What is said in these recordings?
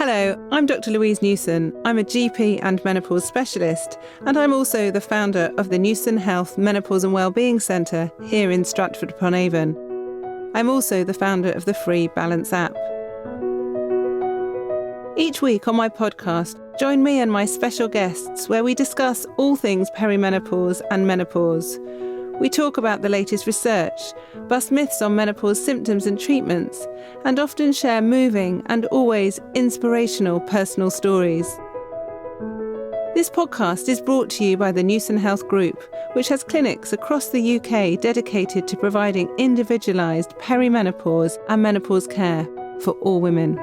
Hello, I'm Dr Louise Newson. I'm a GP and menopause specialist, and I'm also the founder of the Newson Health Menopause and Wellbeing Centre here in Stratford-upon-Avon. I'm also the founder of the free Balance app. Each week on my podcast, join me and my special guests where we discuss all things perimenopause and menopause. We talk about the latest research, bust myths on menopause symptoms and treatments, and often share moving and always inspirational personal stories. This podcast is brought to you by the Newson Health Group, which has clinics across the UK dedicated to providing individualised perimenopause and menopause care for all women.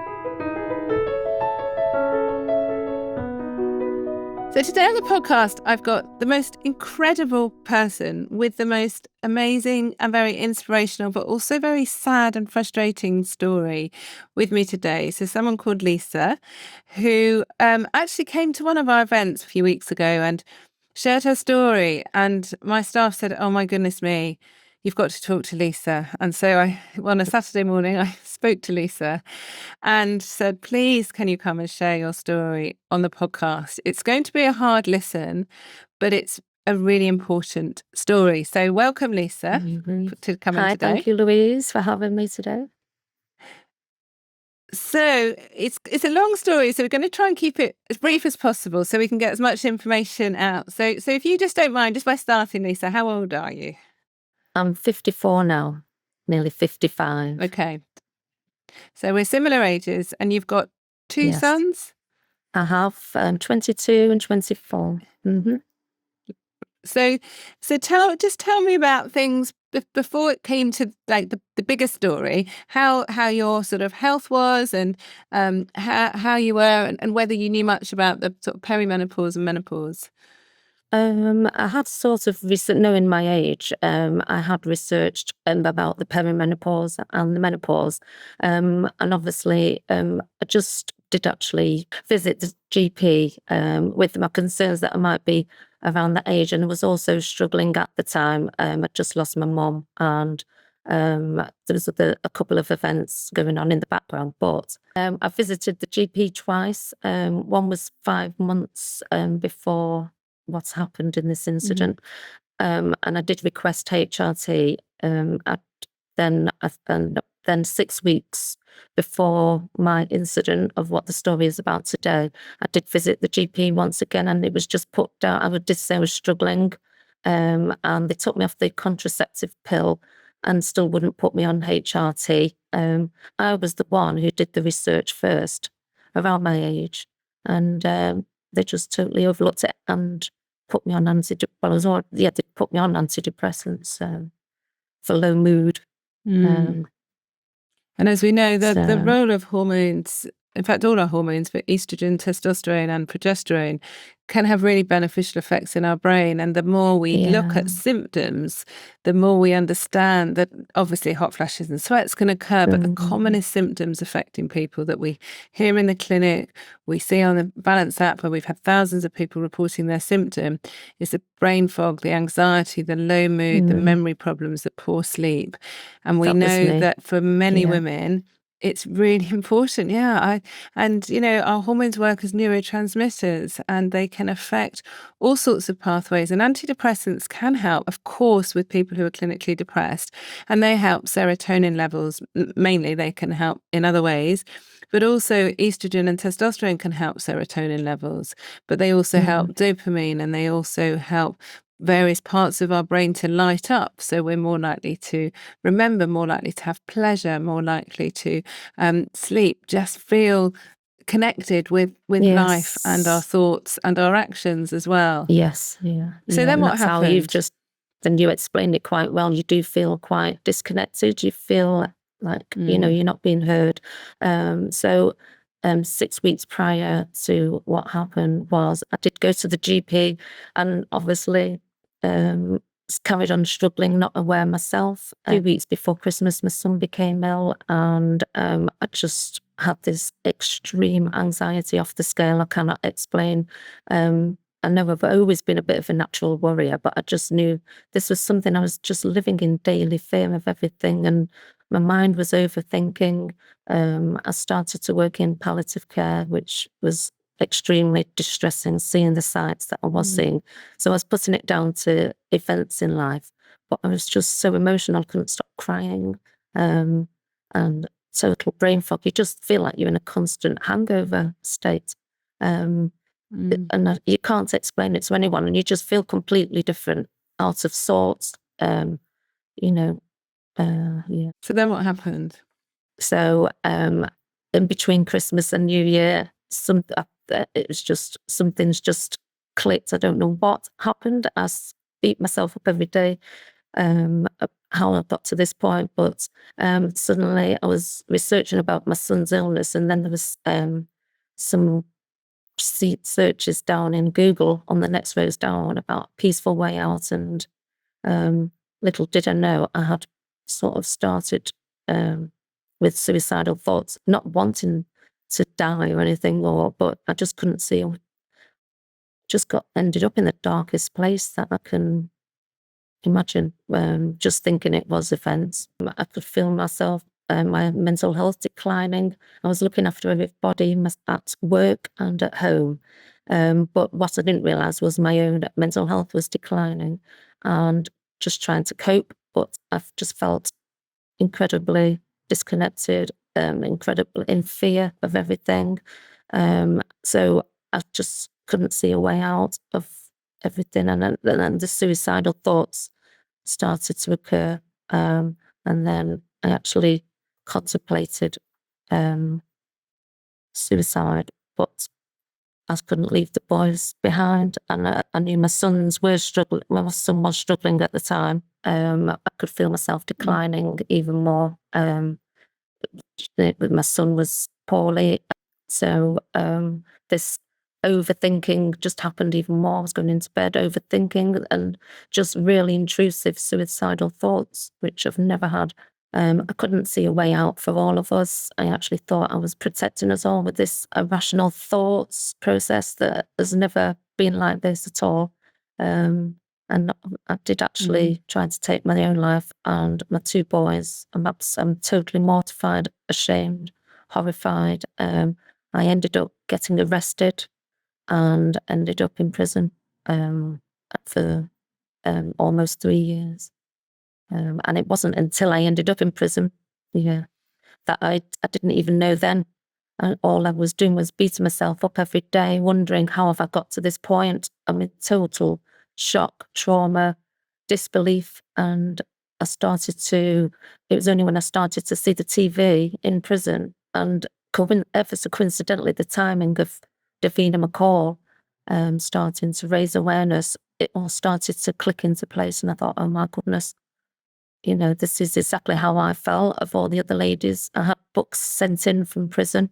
So today on the podcast, I've got the most incredible person with the most amazing and very inspirational, but also very sad and frustrating story with me today. So someone called Lisa, who actually came to one of our events a few weeks ago and shared her story. And my staff said, "Oh my goodness me, you've got to talk to Lisa." And so on a Saturday morning, I spoke to Lisa and said, "Please, can you come and share your story on the podcast? It's going to be a hard listen, but it's a really important story." So welcome, Lisa, to come in Hi, today. thank you, Louise, for having me today. So it's a long story, so we're going to try and keep it as brief as possible so we can get as much information out. So if you just don't mind, just by starting, Lisa, how old are you? I'm 54 now, nearly 55. Okay. So we're similar ages, and you've got two Yes. sons? I have 22 and 24. Mm-hmm. So tell me about things before it came to like the bigger story, how your sort of health was, and how you were, and whether you knew much about the sort of perimenopause and menopause. I had sort of knowing my age, I had researched about the perimenopause and the menopause. And obviously, I just did actually visit the GP with my concerns that I might be around that age. And I was also struggling at the time. I'd just lost my mum, and there was a couple of events going on in the background. But I visited the GP twice. One was 5 months before what's happened in this incident. And I did request HRT. Then 6 weeks before my incident of what the story is about today, I did visit the GP once again, and it was just put down. I did say I was struggling, and they took me off the contraceptive pill and still wouldn't put me on HRT. I was the one who did the research first around my age, and they just totally overlooked it and put me on they put me on antidepressants for low mood. And as we know, the role of hormones, in fact, all our hormones, but estrogen, testosterone, and progesterone, can have really beneficial effects in our brain. And the more we look at symptoms, the more we understand that obviously hot flashes and sweats can occur, but the commonest symptoms affecting people that we hear in the clinic, we see on the Balance app, where we've had thousands of people reporting their symptom, is the brain fog, the anxiety, the low mood, the memory problems, the poor sleep. And we know that for many women, it's really important. And our hormones work as neurotransmitters, and they can affect all sorts of pathways. And antidepressants can help, of course, with people who are clinically depressed, and they help serotonin levels. Mainly, they can help in other ways, but also estrogen and testosterone can help serotonin levels. But they also help dopamine, and they also help various parts of our brain to light up, so we're more likely to remember, more likely to have pleasure, more likely to sleep, just feel connected with life and our thoughts and our actions as well. So then what happened? Then you explained it quite well. You do feel quite disconnected. You feel like you're not being heard. So 6 weeks prior to what happened was I did go to the GP, and obviously carried on struggling, not aware myself. A few weeks before Christmas, my son became ill, and I just had this extreme anxiety off the scale I cannot explain. I know I've always been a bit of a natural worrier, but I just knew this was something I was just living in daily fear of everything. And My mind was overthinking. I started to work in palliative care, which was extremely distressing, seeing the sights that I was seeing. So I was putting it down to events in life, but I was just so emotional, I couldn't stop crying. And total brain fog. You just feel like you're in a constant hangover state. And you can't explain it to anyone, and you just feel completely different, out of sorts. Yeah. So then what happened? So in between Christmas and New Year, it was just, something's just clicked. I don't know what happened. I beat myself up every day, how I got to this point, but suddenly I was researching about my son's illness, and then there was some searches down in Google on the next rows down about peaceful way out, and little did I know I had sort of started with suicidal thoughts, not wanting to die or anything, but I just couldn't see. Ended up in the darkest place that I can imagine, just thinking it was events. I could feel myself, my mental health declining. I was looking after everybody at work and at home. But what I didn't realise was my own mental health was declining, and just trying to cope. But I've just felt incredibly disconnected, incredibly in fear of everything. So I just couldn't see a way out of everything. And then the suicidal thoughts started to occur. And then I actually contemplated suicide, but I couldn't leave the boys behind. And I knew my sons were struggling. My son was struggling at the time. I could feel myself declining even more. My son was poorly. So this overthinking just happened even more. I was going into bed overthinking, and just really intrusive suicidal thoughts, which I've never had. I couldn't see a way out for all of us. I actually thought I was protecting us all with this irrational thoughts process that has never been like this at all. And I did actually try to take my own life, and my two boys. I'm totally mortified, ashamed, horrified. I ended up getting arrested and ended up in prison for almost 3 years. And it wasn't until I ended up in prison, that I didn't even know then. And all I was doing was beating myself up every day, wondering how have I got to this point. I'm in total shock, trauma, disbelief. And it was only when I started to see the TV in prison, and ever so coincidentally, the timing of Davina McCall starting to raise awareness, it all started to click into place. And I thought, oh my goodness, this is exactly how I felt of all the other ladies. I had books sent in from prison,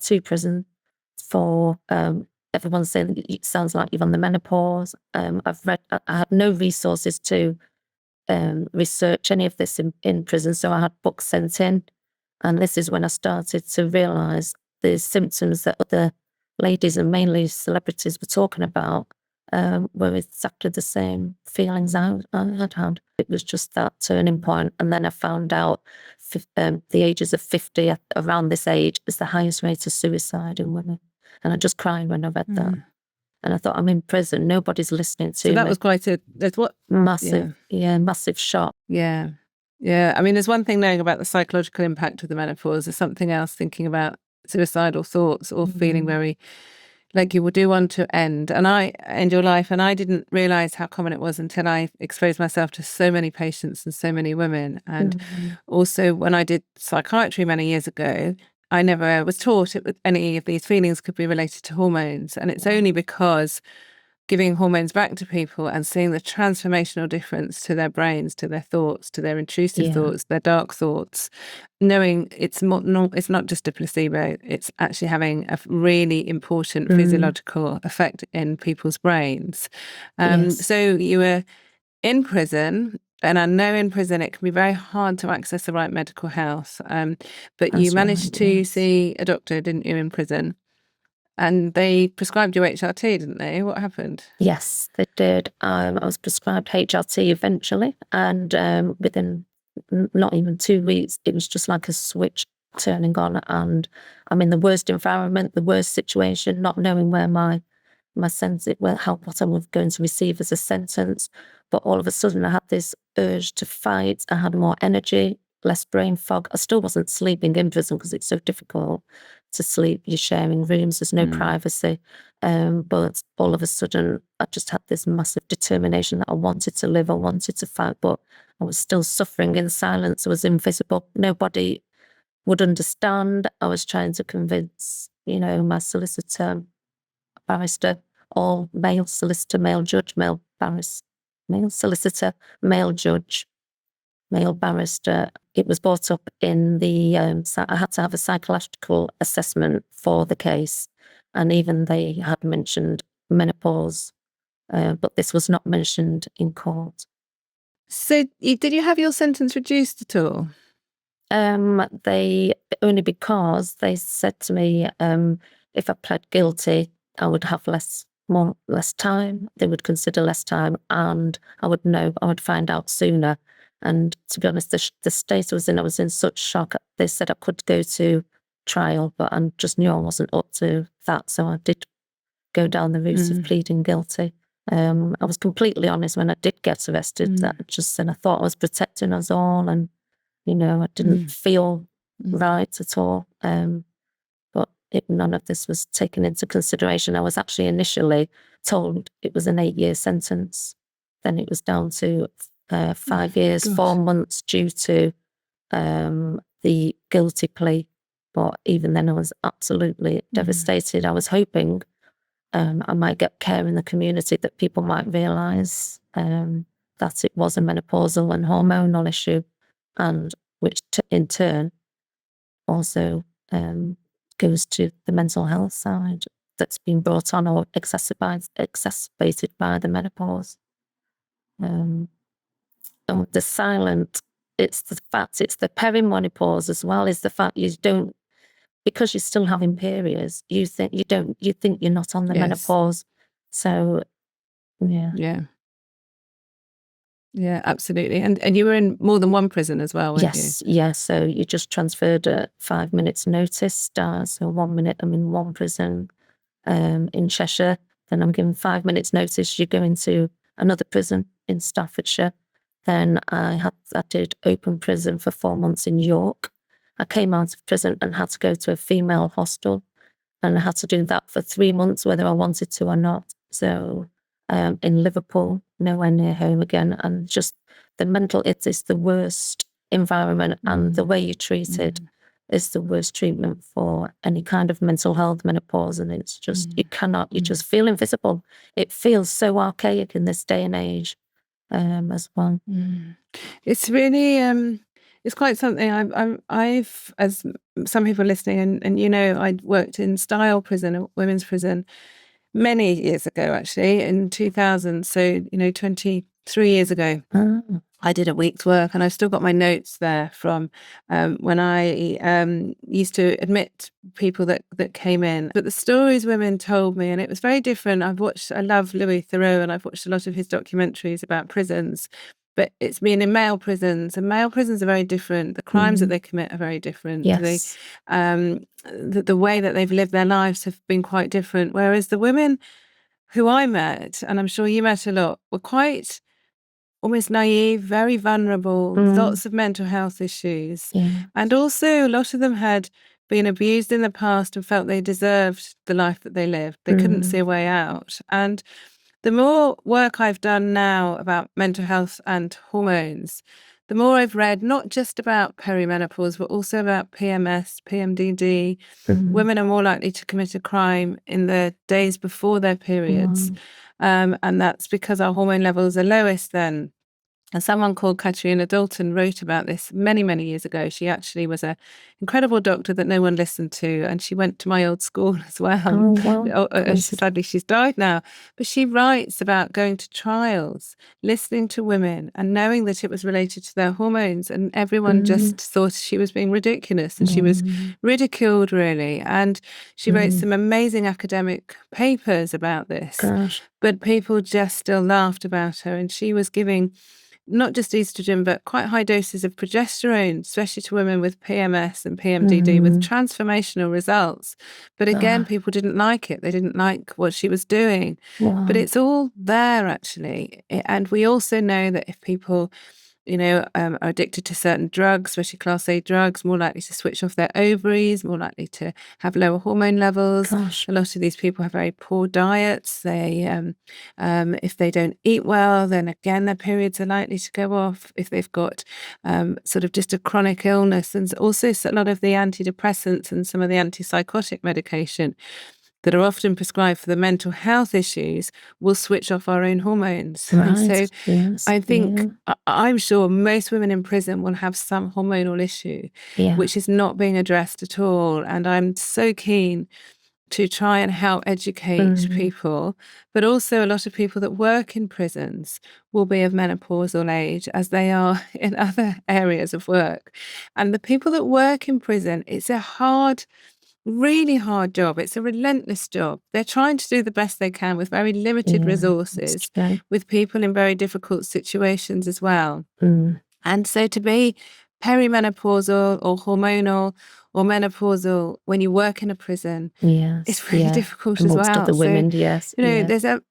to prison, for everyone saying it sounds like you're on the menopause. I had no resources to research any of this in prison, so I had books sent in. And this is when I started to realise the symptoms that other ladies, and mainly celebrities, were talking about were exactly the same feelings I had had. It was just that turning point. And then I found out the ages of 50, around this age, is the highest rate of suicide in women. And I just cried when I read that. And I thought, I'm in prison, nobody's listening to me. So that was quite massive, massive shock. Yeah. Yeah. I mean, there's one thing knowing about the psychological impact of the menopause. There's something else thinking about suicidal thoughts or feeling very like you do want to end your life. And I didn't realize how common it was until I exposed myself to so many patients and so many women. And also when I did psychiatry many years ago, I never was taught any of these feelings could be related to hormones. And it's only because giving hormones back to people and seeing the transformational difference to their brains, to their thoughts, to their intrusive thoughts, their dark thoughts, knowing it's not just a placebo, it's actually having a really important physiological effect in people's brains. So you were in prison, and I know in prison it can be very hard to access the right medical health, but you managed to see a doctor, didn't you, in prison? And they prescribed you HRT, didn't they? What happened? Yes, they did. I was prescribed HRT eventually, and within not even 2 weeks. It was just like a switch turning on, and I'm in the worst environment, the worst situation, not knowing where my sense, what I was going to receive as a sentence. But all of a sudden I had this urge to fight. I had more energy, less brain fog. I still wasn't sleeping in prison because it's so difficult to sleep. You're sharing rooms, there's no privacy. But all of a sudden I just had this massive determination that I wanted to live, I wanted to fight, but I was still suffering in silence. I was invisible. Nobody would understand. I was trying to convince, my solicitor, barrister, all male solicitor, male judge, male barrister, male solicitor, male judge, male barrister. It was brought up in the, I had to have a psychological assessment for the case. And even they had mentioned menopause, but this was not mentioned in court. So did you have your sentence reduced at all? They, only because they said to me, if I pled guilty, I would have less time. They would consider less time, and I would find out sooner. And to be honest, the state I was in such shock. They said I could go to trial, but I just knew I wasn't up to that. So I did go down the route of pleading guilty. I was completely honest when I did get arrested. That I just said I thought I was protecting us all, and I didn't feel right at all. But none of this was taken into consideration. I was actually initially told it was an 8-year sentence. Then it was down to 5 years, 4 months due to the guilty plea. But even then I was absolutely devastated. I was hoping I might get care in the community, that people might realise that it was a menopausal and hormonal issue, and which in turn also goes to the mental health side that's been brought on or exacerbated by the menopause. And the silent, it's the perimenopause as well, is the fact you don't, because you're still having periods, you think you're not on the menopause. So yeah, absolutely. And you were in more than one prison as well, weren't you? Yes. So you just transferred at 5 minutes notice. So 1 minute I'm in one prison in Cheshire, then I'm given 5 minutes notice, you go into another prison in Staffordshire. Then I did open prison for 4 months in York. I came out of prison and had to go to a female hostel, and I had to do that for 3 months whether I wanted to or not. So in Liverpool, nowhere near home again, and just the mental, it is the worst environment, and the way you're treated is the worst treatment for any kind of mental health, menopause, and it's just, you just feel invisible. It feels so archaic in this day and age as well. It's really, it's quite something. I've, as some people listening, and I worked in Style Prison, a women's prison, many years ago, actually, in 2000. So, 23 years ago, I did a week's work, and I've still got my notes there from when I used to admit people that came in. But the stories women told me, and it was very different. I love Louis Theroux, and I've watched a lot of his documentaries about prisons. But it's been in male prisons, and male prisons are very different. The crimes that they commit are very different. Yes. The way that they've lived their lives have been quite different. Whereas the women who I met, and I'm sure you met a lot, were quite almost naive, very vulnerable, lots of mental health issues. And also a lot of them had been abused in the past and felt they deserved the life that they lived. They couldn't see a way out. And the more work I've done now about mental health and hormones, the more I've read not just about perimenopause, but also about PMS, PMDD. Women are more likely to commit a crime in the days before their periods. And that's because our hormone levels are lowest then. And someone called Katrina Dalton wrote about this many, many years ago. She actually was an incredible doctor that no one listened to, and she went to my old school as well. Oh, wow. Sadly, she's died now. But she writes about going to trials, listening to women, and knowing that it was related to their hormones, and everyone just thought she was being ridiculous, and she was ridiculed, really. And she wrote some amazing academic papers about this. Gosh. But people just still laughed about her, and she was giving not just estrogen, but quite high doses of progesterone, especially to women with PMS and PMDD, with transformational results. But again, people didn't like it. They didn't like what she was doing. But it's all there, actually. And we also know that if people are addicted to certain drugs, especially class A drugs, more likely to switch off their ovaries, more likely to have lower hormone levels. A lot of these people have very poor diets. They, if they don't eat well, then again, their periods are likely to go off. If they've got sort of just a chronic illness, and also a lot of the antidepressants and some of the antipsychotic medication that are often prescribed for the mental health issues will switch off our own hormones. And so I think, I'm sure most women in prison will have some hormonal issue, which is not being addressed at all. And I'm so keen to try and help educate people, but also a lot of people that work in prisons will be of menopausal age, as they are in other areas of work. And the people that work in prison, it's a really hard job. It's a relentless job. They're trying to do the best they can with very limited resources, with people in very difficult situations as well. And so to be perimenopausal or hormonal or menopausal when you work in a prison, it's really difficult as well. Other women, there's a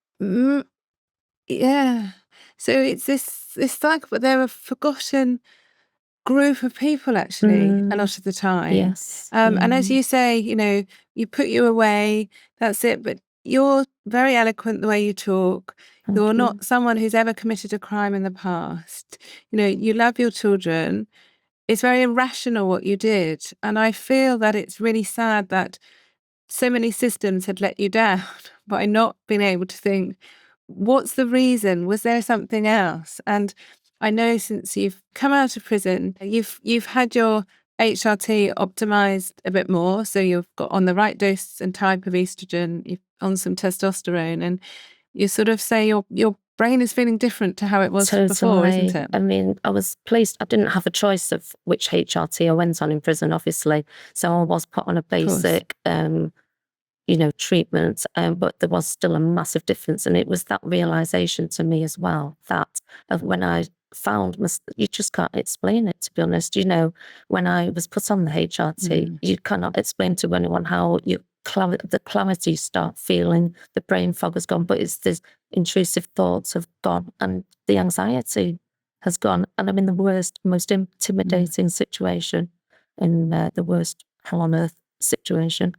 so it's this cycle, but they're a forgotten group of people, actually, a lot of the time. And as you say, you put you away, that's it. But you're very eloquent the way you talk. You're not someone who's ever committed a crime in the past. You love your children. It's very irrational what you did. And I feel that it's really sad that so many systems had let you down by not being able to think, what's the reason? Was there something else? And I know since you've come out of prison, you've had your HRT optimized a bit more. So you've got on the right dose and type of estrogen, you've on some testosterone, and you sort of say your brain is feeling different to how it was before, isn't it? I mean, I didn't have a choice of which HRT I went on in prison, obviously. So I was put on a basic treatment, but there was still a massive difference. And it was that realisation to me as well, that when I found, you just can't explain it, to be honest. When I was put on the HRT, you cannot explain to anyone how the clarity you start feeling, the brain fog has gone, but it's this intrusive thoughts have gone and the anxiety has gone. And I'm in the worst, most intimidating situation, in the worst hell on earth situation.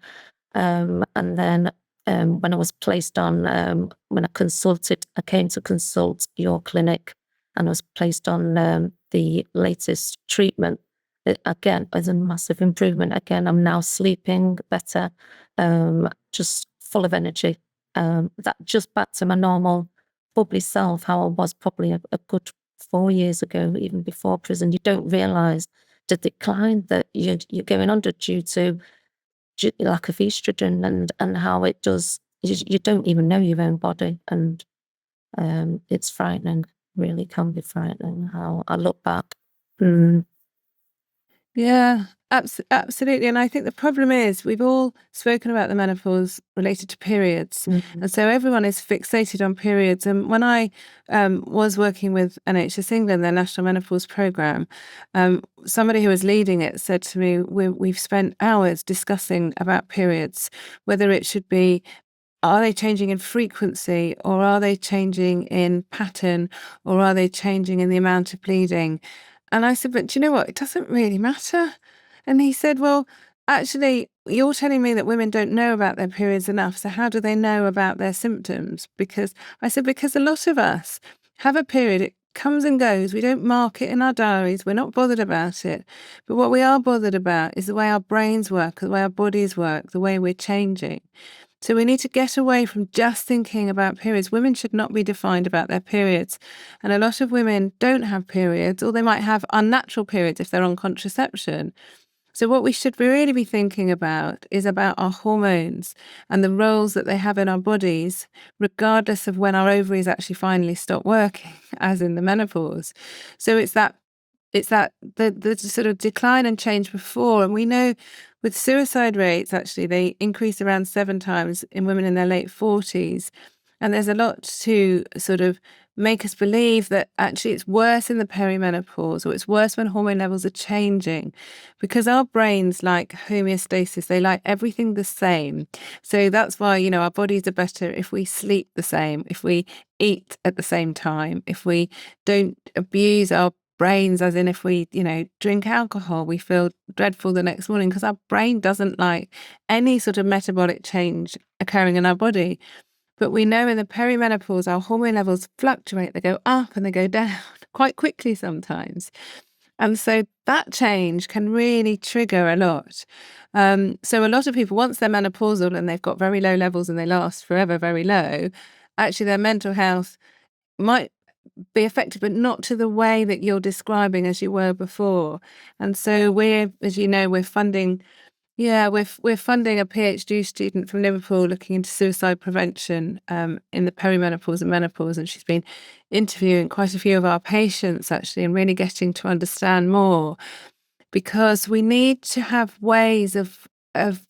And then when I was placed on, when I came to consult your clinic, and I was placed on the latest treatment. Again, there's a massive improvement. Again, I'm now sleeping better, just full of energy. That just back to my normal bubbly self, how I was probably a good 4 years ago, even before prison. You don't realise the decline that you're going under due to lack of estrogen, and how it does. You don't even know your own body, and it's frightening. Really can be frightening how I look back. Yeah, absolutely. And I think the problem is we've all spoken about the menopause related to periods. And so everyone is fixated on periods. And when I was working with NHS England, their National Menopause Programme, somebody who was leading it said to me, we've spent hours discussing about periods, whether it should be, are they changing in frequency, or are they changing in pattern, or are they changing in the amount of bleeding? And I said, but do you know what? It doesn't really matter. And he said, well, actually, you're telling me that women don't know about their periods enough. So how do they know about their symptoms? Because a lot of us have a period. It comes and goes. We don't mark it in our diaries. We're not bothered about it. But what we are bothered about is the way our brains work, the way our bodies work, the way we're changing. So we need to get away from just thinking about periods. Women should not be defined about their periods. And a lot of women don't have periods, or they might have unnatural periods if they're on contraception. So what we should really be thinking about is about our hormones and the roles that they have in our bodies, regardless of when our ovaries actually finally stop working, as in the menopause. So it's the sort of decline and change before. And we know with suicide rates, actually, they increase around 7 times in women in their late 40s. And there's a lot to sort of make us believe that actually it's worse in the perimenopause, or it's worse when hormone levels are changing, because our brains like homeostasis. They like everything the same. So that's why, our bodies are better if we sleep the same, if we eat at the same time, if we don't abuse our brains, as in if we, drink alcohol, we feel dreadful the next morning because our brain doesn't like any sort of metabolic change occurring in our body. But we know in the perimenopause, our hormone levels fluctuate. They go up and they go down quite quickly sometimes. And so that change can really trigger a lot. So a lot of people, once they're menopausal and they've got very low levels and they last forever very low, actually their mental health might be affected, but not to the way that you're describing as you were before. And so we're, as you know, we're funding a PhD student from Liverpool looking into suicide prevention in the perimenopause and menopause, and she's been interviewing quite a few of our patients actually, and really getting to understand more, because we need to have ways of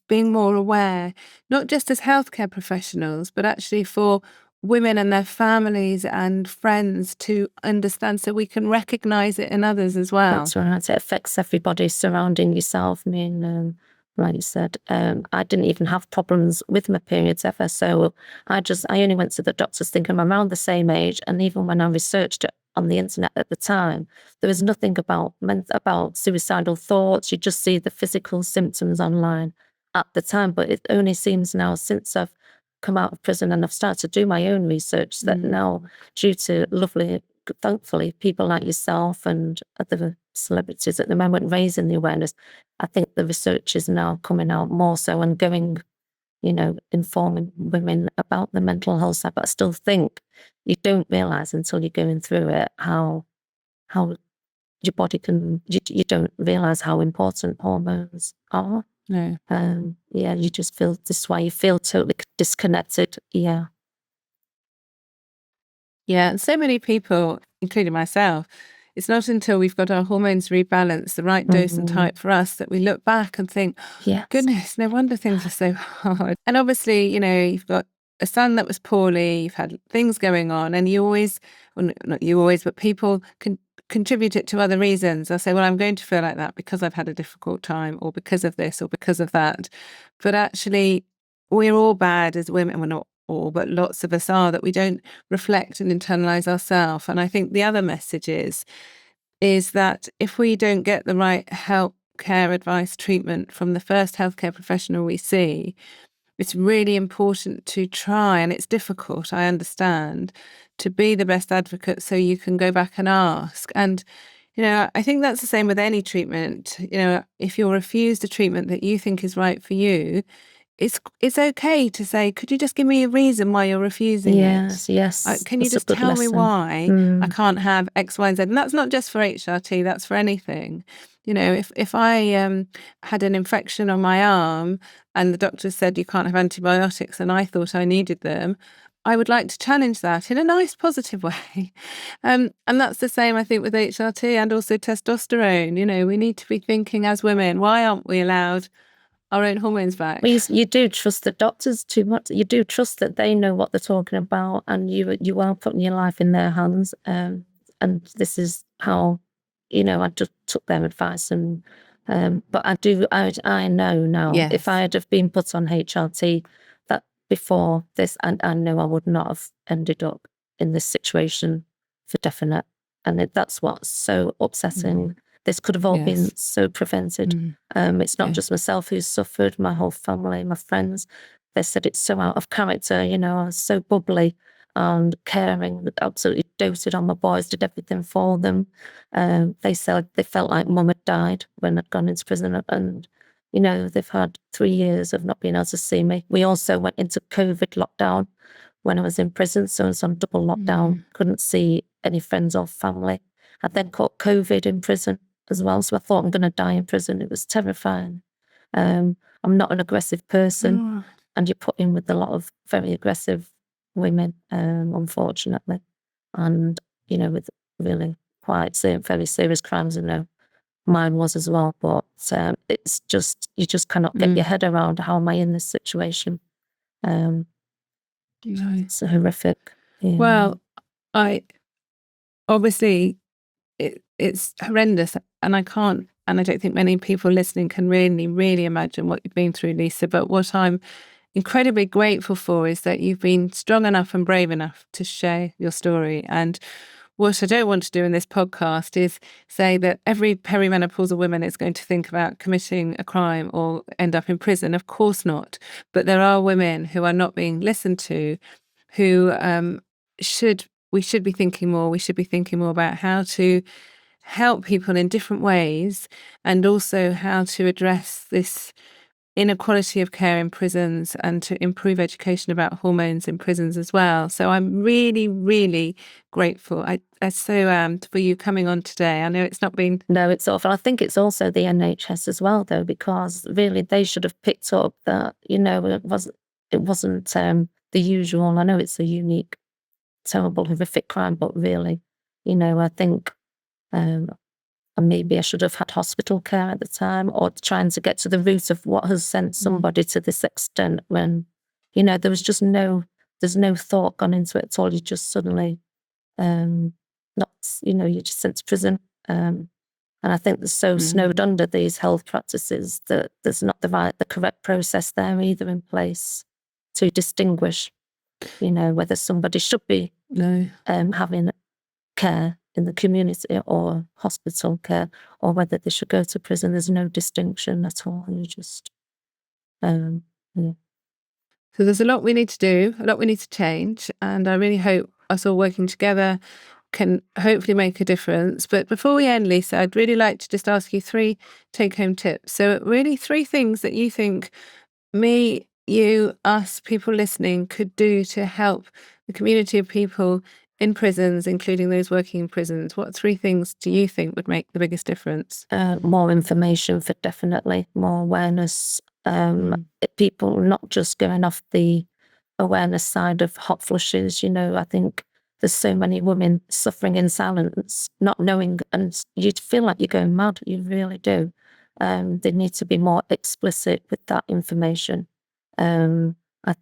being more aware, not just as healthcare professionals, but actually for women and their families and friends to understand, so we can recognise it in others as well. That's right. It affects everybody surrounding yourself. I mean, like you said, I didn't even have problems with my periods ever. So I only went to the doctors thinking I'm around the same age. And even when I researched it on the internet at the time, there was nothing about suicidal thoughts. You just see the physical symptoms online at the time. But it only seems now, since I've come out of prison and I've started to do my own research, that now, due to thankfully, people like yourself and other celebrities at the moment raising the awareness, I think the research is now coming out more so and going, informing women about the mental health side. But I still think you don't realise until you're going through it how your body you don't realise how important hormones are. No. You just feel, this is why you feel totally disconnected. Yeah. Yeah, and so many people, including myself, it's not until we've got our hormones rebalanced, the right dose and type for us, that we look back and think, Yes. goodness, no wonder things are so hard. And obviously, you've got a son that was poorly, you've had things going on, and you always, well, not you always, but people can contribute it to other reasons. They'll say, well, I'm going to feel like that because I've had a difficult time, or because of this, or because of that. But actually, we're all bad as women. We're not all, but lots of us are, that we don't reflect and internalize ourselves. And I think the other message is that if we don't get the right help, care, advice, treatment from the first healthcare professional we see, it's really important to try, and it's difficult, I understand, to be the best advocate so you can go back and ask. And, I think that's the same with any treatment. If you're refused a treatment that you think is right for you, it's okay to say, could you just give me a reason why you're refusing it? Yes. Can you just tell me why I can't have X, Y, and Z? And that's not just for HRT, that's for anything. If I had an infection on my arm and the doctor said you can't have antibiotics and I thought I needed them, I would like to challenge that in a nice, positive way. And that's the same, I think, with HRT and also testosterone. We need to be thinking as women, why aren't we allowed our own hormones back? Well, you do trust the doctors too much. You do trust that they know what they're talking about, and you are putting your life in their hands. And this is how, I just took their advice. And but I know now, Yes. if I had have been put on HRT that before this, I know I would not have ended up in this situation for definite. And that's what's so upsetting. This could have all been so prevented. It's not just myself who's suffered, my whole family, my friends. They said it's so out of character. I was so bubbly and caring, absolutely doted on my boys, did everything for them. They said they felt like mum had died when I'd gone into prison, and they've had 3 years of not being able to see me. We also went into COVID lockdown when I was in prison, so I was on double lockdown, couldn't see any friends or family. I then caught COVID in prison as well, so I thought I'm going to die in prison. It was terrifying. I'm not an aggressive person, and you're put in with a lot of very aggressive women, unfortunately, and with really quite very serious crimes. Mine was as well, but it's just, you just cannot get your head around, how am I in this situation? No. It's horrific. Yeah. Well, obviously it's horrendous, and I don't think many people listening can really imagine what you've been through, Lisa. But what I'm incredibly grateful for is that you've been strong enough and brave enough to share your story. And what I don't want to do in this podcast is say that every perimenopausal woman is going to think about committing a crime or end up in prison. Of course not. But there are women who are not being listened to, who we should be thinking more. We should be thinking more about how to help people in different ways, and also how to address this inequality of care in prisons and to improve education about hormones in prisons as well. So I'm really grateful. I so am for you coming on today. I know it's not been... No, it's awful. I think it's also the NHS as well, though, because really they should have picked up that, it wasn't the usual. I know it's a unique, terrible, horrific crime, but really, I think maybe I should have had hospital care at the time, or trying to get to the root of what has sent somebody to this extent when, there was just there's no thought gone into it at all. You just suddenly, you're just sent to prison. And I think they're so snowed under these health practices that there's not the correct process there either in place to distinguish, whether somebody should be having care in the community or hospital care, or whether they should go to prison. There's no distinction at all. You just, yeah. So there's a lot we need to do, a lot we need to change, and I really hope us all working together can hopefully make a difference. But before we end, Lisa, I'd really like to just ask you 3 take-home tips. So really 3 things that you think me, you, us, people listening could do to help the community of people in prisons, including those working in prisons. What 3 things do you think would make the biggest difference? More information, for definitely more awareness. People not just going off the awareness side of hot flushes. I think there's so many women suffering in silence, not knowing, and you feel like you're going mad. You really do. They need to be more explicit with that information. I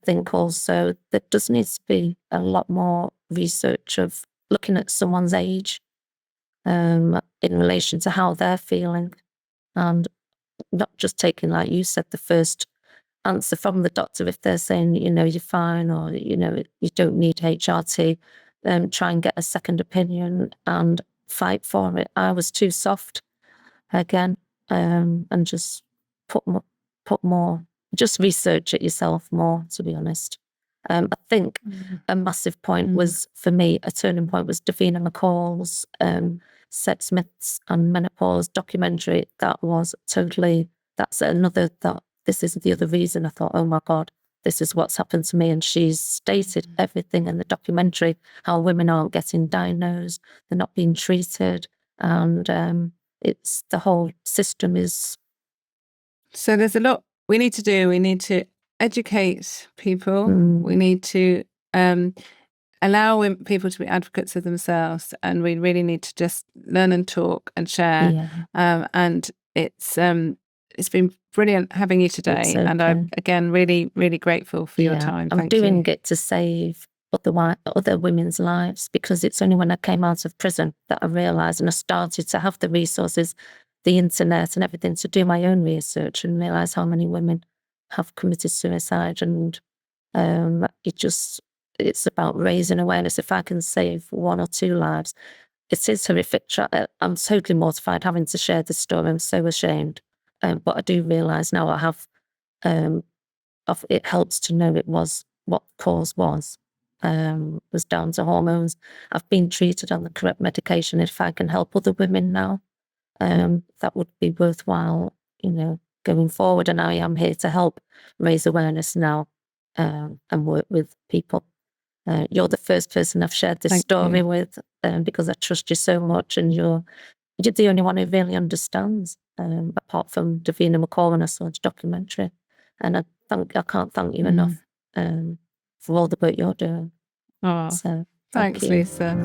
think also there does need to be a lot more research of looking at someone's age in relation to how they're feeling, and not just taking, like you said, the first answer from the doctor if they're saying, you're fine, or, you don't need HRT. Try and get a second opinion and fight for it. I was too soft again, and just put more, just research it yourself more, to be honest. I think a massive point was, for me, a turning point was Davina McCall's Sex Myths and Menopause documentary. That was totally, this is the other reason I thought, oh my God, this is what's happened to me. And she's stated everything in the documentary, how women aren't getting diagnosed, they're not being treated, and it's the whole system is... So there's a lot we need to do. We need to educate people. We need to allow people to be advocates of themselves, and we really need to just learn and talk and share. And it's been brilliant having you today, and I'm again really grateful for your time. I'm doing it to save other women's lives, because it's only when I came out of prison that I realised, and I started to have the resources, the internet and everything, to do my own research and realise how many women have committed suicide. And it's about raising awareness. If I can save 1 or 2 lives, it is horrific. I'm totally mortified having to share this story. I'm so ashamed. But I do realise now I have, it helps to know it was what the cause was down to hormones. I've been treated on the correct medication. If I can help other women now, that would be worthwhile, going forward. And I am here to help raise awareness now and work with people. You're the first person I've shared this story with, because I trust you so much, and you're the only one who really understands, apart from Davina McCall when I saw the documentary. And I can't thank you enough for all the work you're doing. Oh, so thanks, Lisa.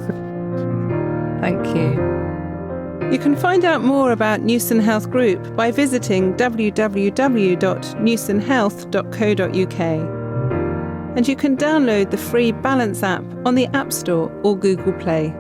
Thank you. You can find out more about Newson Health Group by visiting www.newsonhealth.co.uk. And you can download the free Balance app on the App Store or Google Play.